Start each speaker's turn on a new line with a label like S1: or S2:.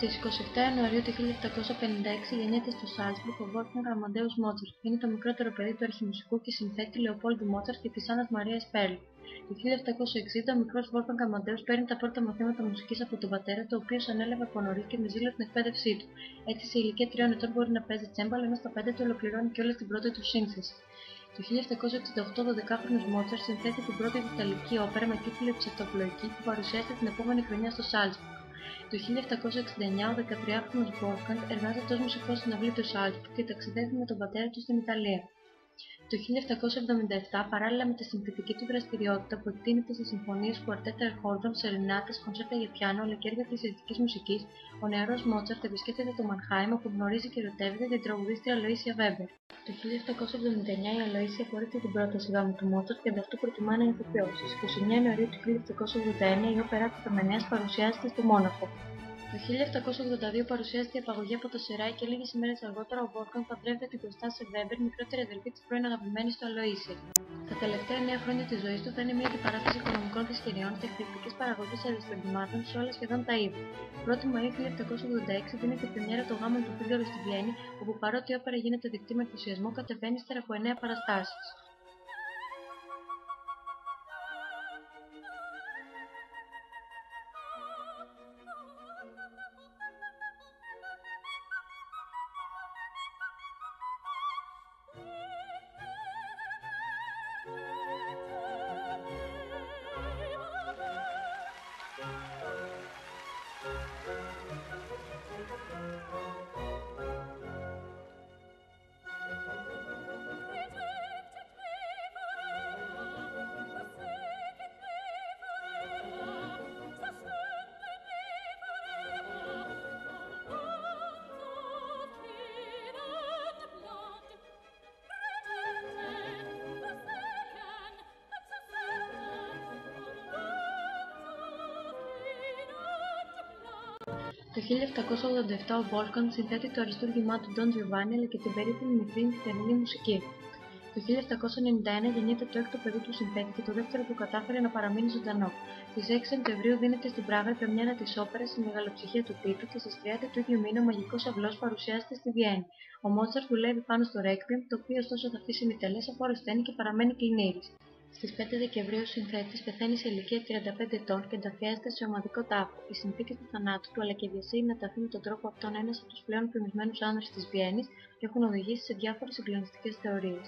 S1: Στις 27 Ιανουαρίου του 1756 γεννιέται στο Σάλτσμπουργκ ο Wolfgang Amadeus Mozart. Είναι το μικρότερο παιδί του αρχιμουσικού και συνθέτη Λεοπόλντου Μότσαρτ και της Άννας Μαρίας Πέρλ. Το 1760 ο μικρός Wolfgang Amadeus παίρνει τα πρώτα μαθήματα μουσικής από τον πατέρα του, ο οποίος ανέλαβε από νωρίς και με ζήλο την εκπαίδευσή του. Έτσι, σε ηλικία 3 ετών μπορεί να παίζει τσέμπαλο, ενώ στα 5 του ολοκληρώνει κιόλας την πρώτη του σύνθεση. Το 1768 ο 12χρονος Μότσαρτ συνθέτει την πρώτη του ιταλική όπερα με τίτλο «Η Ψευτοπλοϊκή» που παρουσιάζεται την επόμενη χρονιά στο Σάλτσμπουργκ. Το 1769 ο 13χρονος Wolfgang εργάζεται ως μουσικός στην αυλή του Σάλτσμπουργκ και ταξιδεύει με τον πατέρα του στην Ιταλία. Το 1777, παράλληλα με τη συνθετική του δραστηριότητα που εκτείνεται σε συμφωνίες κουαρτέτα ερχόντων, σερενάτες, κονσέρτα για πιάνο αλλά και έργα εκκλησιαστικής μουσικής, ο νεαρός Μότσαρτ επισκέπτεται το Μανχάιμ όπου γνωρίζει και ερωτεύεται την τραγουδίστρια Αλοΐσια Βέμπερ. Το 1779 η Αλοΐσια απορρίπτει την πρόταση γάμου του Μότσαρτ και ανταυτού προτιμά να ηθοποιώσει. Στις 29 Ιανουαρίου του 1781 η όπερα του Περμενέας παρουσιάζεται στο Μόναχο. Το 1782 παρουσιάζεται η απαγωγή από το Σεράι και λίγες ημέρες αργότερα ο Wolfgang παντρεύεται την Κωνστάνσε Βέμπερ, μικρότερη αδελφή της πρώην αγαπημένης του Αλοΐσια. Τα τελευταία 9 χρόνια της ζωής του θα είναι μια αντιπαράθεση οικονομικών δυσχεριών και εκπληκτικής παραγωγής αριστουργημάτων σε όλα σχεδόν τα είδη. 1η Μαΐου 1786 δίνεται πρεμιέρα το γάμο του Φίγκαρο στη Βιέννη, όπου παρότι η όπερα γίνεται δεκτή με ενθουσιασμό, κατεβαίνει ύστερα από 9 παραστάσεις. Το 1787 ο Wolfgang συνθέτει το αριστούργημά του Don Giovanni αλλά και την περίφημη μικρή νυχτερινή μουσική. Το 1791 γεννιέται το έκτο παιδί του συνθέτη και το δεύτερο που κατάφερε να παραμείνει ζωντανό. Στις 6 Σεπτεμβρίου δίνεται στην Πράγα η πρεμιέρα της όπερας στη μεγαλοψυχία του τίτλου και στις 30 του ίδιου μήνα ο Μαγικός Αυλός παρουσιάζεται στη Βιέννη. Ο Μότσαρτ δουλεύει πάνω στο Requiem, το οποίο ωστόσο θα αφήσει μητελές αφού αρρωσταίνει και παραμένει κλινήρης. Στις 5 Δεκεμβρίου ο συνθέτης πεθαίνει σε ηλικία 35 ετών και ενταφιάζεται σε ομαδικό τάφο. Οι συνθήκες του θανάτου του αλλά και η βιασύνη να ταφεί με τον τρόπο αυτόν ένας από τους πλέον φημισμένους άνδρες της Βιέννης έχουν οδηγήσει σε διάφορες συγκλονιστικές θεωρίες.